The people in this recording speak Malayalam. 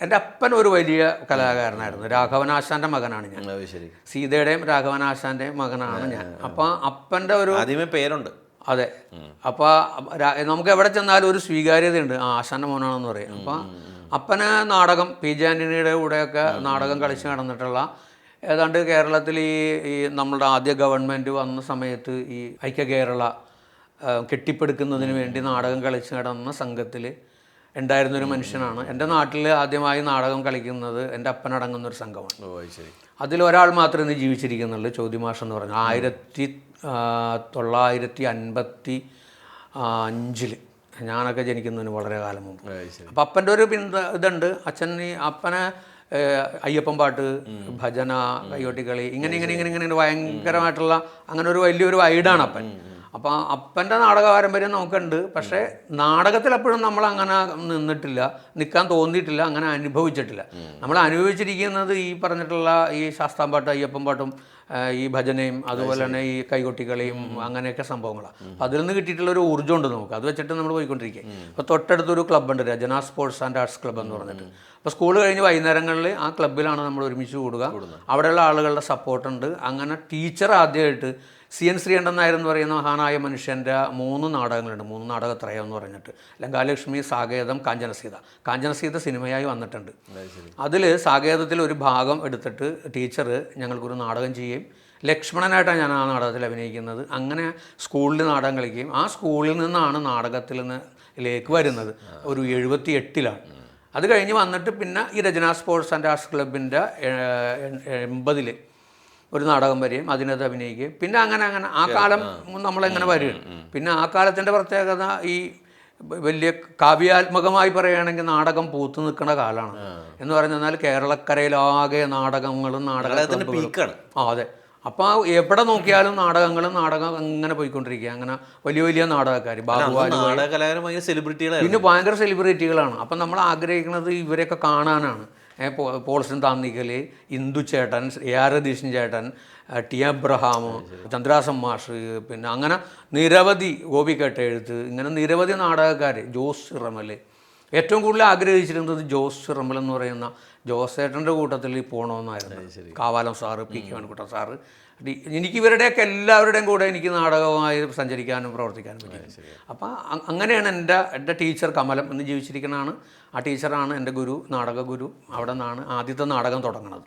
എൻ്റെ അപ്പൻ ഒരു വലിയ കലാകാരനായിരുന്നു. രാഘവനാശാൻ്റെ മകനാണ് ഞാൻ. സീതയുടെയും രാഘവനാശാൻ്റെയും മകനാണ് ഞാൻ. അപ്പോൾ അപ്പൻ്റെ ഒരു ആദ്യമേ പേരുണ്ട്. അതെ. അപ്പോൾ നമുക്ക് എവിടെ ചെന്നാലും ഒരു സ്വീകാര്യതയുണ്ട്, ആശാൻ്റെ മോനാണെന്ന് പറയും. അപ്പോൾ അപ്പന് നാടകം പി ജെ ആൻ്റണിയുടെ കൂടെയൊക്കെ നാടകം കളിച്ച് നടന്നിട്ടുള്ള ഏതാണ്ട് കേരളത്തിൽ ഈ നമ്മളുടെ ആദ്യ ഗവൺമെൻറ് വന്ന സമയത്ത് ഈ ഐക്യ കേരള കെട്ടിപ്പടുക്കുന്നതിന് വേണ്ടി നാടകം കളിച്ച് നടന്ന സംഘത്തിൽ ഉണ്ടായിരുന്നൊരു മനുഷ്യനാണ്. എൻ്റെ നാട്ടിൽ ആദ്യമായി നാടകം കളിക്കുന്നത് എൻ്റെ അപ്പനടങ്ങുന്നൊരു സംഘമാണ്. അതിലൊരാൾ മാത്രമേ ഇന്ന് ജീവിച്ചിരിക്കുന്നുള്ളൂ, ചോദ്യമാഷ് എന്ന് പറഞ്ഞു. 1955 ഞാനൊക്കെ ജനിക്കുന്നതിന് വളരെ കാലം മുമ്പ്. അപ്പം അപ്പൻ്റെ ഒരു ഇതുണ്ട്. അച്ഛൻ അപ്പനെ അയ്യപ്പൻ പാട്ട്, ഭജന, കയ്യോട്ടിക്കളി, ഇങ്ങനെ ഭയങ്കരമായിട്ടുള്ള അങ്ങനെ ഒരു വലിയൊരു വൈഡാണ് അപ്പൻ. അപ്പോൾ അപ്പൻ്റെ നാടക പാരമ്പര്യം നമുക്കുണ്ട്. പക്ഷേ നാടകത്തിൽ എപ്പോഴും നമ്മൾ അങ്ങനെ നിന്നിട്ടില്ല, നിൽക്കാൻ തോന്നിയിട്ടില്ല, അങ്ങനെ അനുഭവിച്ചിട്ടില്ല. നമ്മൾ അനുഭവിച്ചിരിക്കുന്നത് ഈ പറഞ്ഞിട്ടുള്ള ഈ ശാസ്താംപാട്ട്, അയ്യപ്പൻ പാട്ടും, ഈ ഭജനയും അതുപോലെ തന്നെ ഈ കൈകൊട്ടിക്കളിയും അങ്ങനെയൊക്കെ സംഭവങ്ങളാണ്. അപ്പോൾ അതിൽ നിന്ന് കിട്ടിയിട്ടുള്ളൊരു ഊർജ്ജമുണ്ട് നമുക്ക്. അത് വെച്ചിട്ട് നമ്മൾ പോയിക്കൊണ്ടിരിക്കുക. അപ്പോൾ തൊട്ടടുത്തൊരു ക്ലബ്ബുണ്ട്, രചന സ്പോർട്സ് ആൻഡ് ആർട്സ് ക്ലബ്ബ് എന്ന് പറഞ്ഞിട്ട്. അപ്പോൾ സ്കൂൾ കഴിഞ്ഞ് വൈകുന്നേരങ്ങളിൽ ആ ക്ലബ്ബിലാണ് നമ്മൾ ഒരുമിച്ച് കൂടുക. അവിടെയുള്ള ആളുകളുടെ സപ്പോർട്ടുണ്ട്. അങ്ങനെ ടീച്ചർ ആദ്യമായിട്ട് CN ശ്രീകണ്ഠൻ നായർ എന്ന് പറയുന്ന മഹാനായ മനുഷ്യൻ്റെ 3 നാടകങ്ങളുണ്ട്, 3 നാടകത്രയം എന്ന് പറഞ്ഞിട്ട്. ലങ്കാലക്ഷ്മി, സാകേതം, കാഞ്ചനസീത. കാഞ്ചനസീത സിനിമയായി വന്നിട്ടുണ്ട്. അതിൽ സാകേതത്തിൽ ഒരു ഭാഗം എടുത്തിട്ട് ടീച്ചർ ഞങ്ങൾക്കൊരു നാടകം ചെയ്യുകയും, ലക്ഷ്മണനായിട്ടാണ് ഞാൻ ആ നാടകത്തിൽ അഭിനയിക്കുന്നത്. അങ്ങനെ സ്കൂളിൽ നാടകം കളിക്കുകയും, ആ സ്കൂളിൽ നിന്നാണ് നാടകത്തിൽ നിന്നിലേക്ക് വരുന്നത് ഒരു 78-ലാണ്. അത് കഴിഞ്ഞ് വന്നിട്ട് പിന്നെ ഈ രചന സ്പോർട്സ് ആൻഡ് ആർട്സ് ക്ലബിൻ്റെ 80-ൽ ഒരു നാടകം വരികയും അതിനകത്ത് അഭിനയിക്കുകയും പിന്നെ അങ്ങനെ ആ കാലം നമ്മളെങ്ങനെ വരികയും. പിന്നെ ആ കാലത്തിൻ്റെ പ്രത്യേകത ഈ വലിയ കാവ്യാത്മകമായി പറയുകയാണെങ്കിൽ നാടകം പൂത്തു നിൽക്കുന്ന കാലമാണ് എന്ന് പറഞ്ഞാൽ കേരളക്കരയിലാകെ നാടകങ്ങളും അതെ. അപ്പോൾ എവിടെ നോക്കിയാലും നാടകം അങ്ങനെ പോയിക്കൊണ്ടിരിക്കുക. അങ്ങനെ വലിയ നാടകക്കാർ, ബാബുവാരി, പിന്നെ ഭയങ്കര സെലിബ്രിറ്റികളാണ്. അപ്പം നമ്മൾ ആഗ്രഹിക്കുന്നത് ഇവരെയൊക്കെ കാണാനാണ്. പോൾസൺ താന്നിക്കൽ, ഇന്ദു ചേട്ടൻ, AR രതീശൻ ചേട്ടൻ, ടി അബ്രഹാം, ചന്ദ്രാസം മാഷ്, പിന്നെ അങ്ങനെ നിരവധി, ഗോപികേട്ട എഴുത്ത്, ഇങ്ങനെ നിരവധി നാടകക്കാർ, ജോസ് ചിറമൽ. ഏറ്റവും കൂടുതൽ ആഗ്രഹിച്ചിരുന്നത് ജോസ് ചിറമൽ എന്ന് പറയുന്ന ജോസേട്ടൻ്റെ കൂട്ടത്തിൽ പോകണമെന്നായിരുന്നു. Kavalam sir, PK Venukuttan sir. എനിക്ക് ഇവരുടെയൊക്കെ എല്ലാവരുടെയും കൂടെ എനിക്ക് നാടകമായി സഞ്ചരിക്കാനും പ്രവർത്തിക്കാനും പറ്റി. അപ്പോൾ അങ്ങനെയാണ് എൻ്റെ ടീച്ചർ കമലം എന്ന് ജീവിച്ചിരിക്കുന്നതാണ്. ആ ടീച്ചറാണ് എൻ്റെ ഗുരു, നാടക ഗുരു. അവിടെ നിന്നാണ് ആദ്യത്തെ നാടകം തുടങ്ങുന്നത്.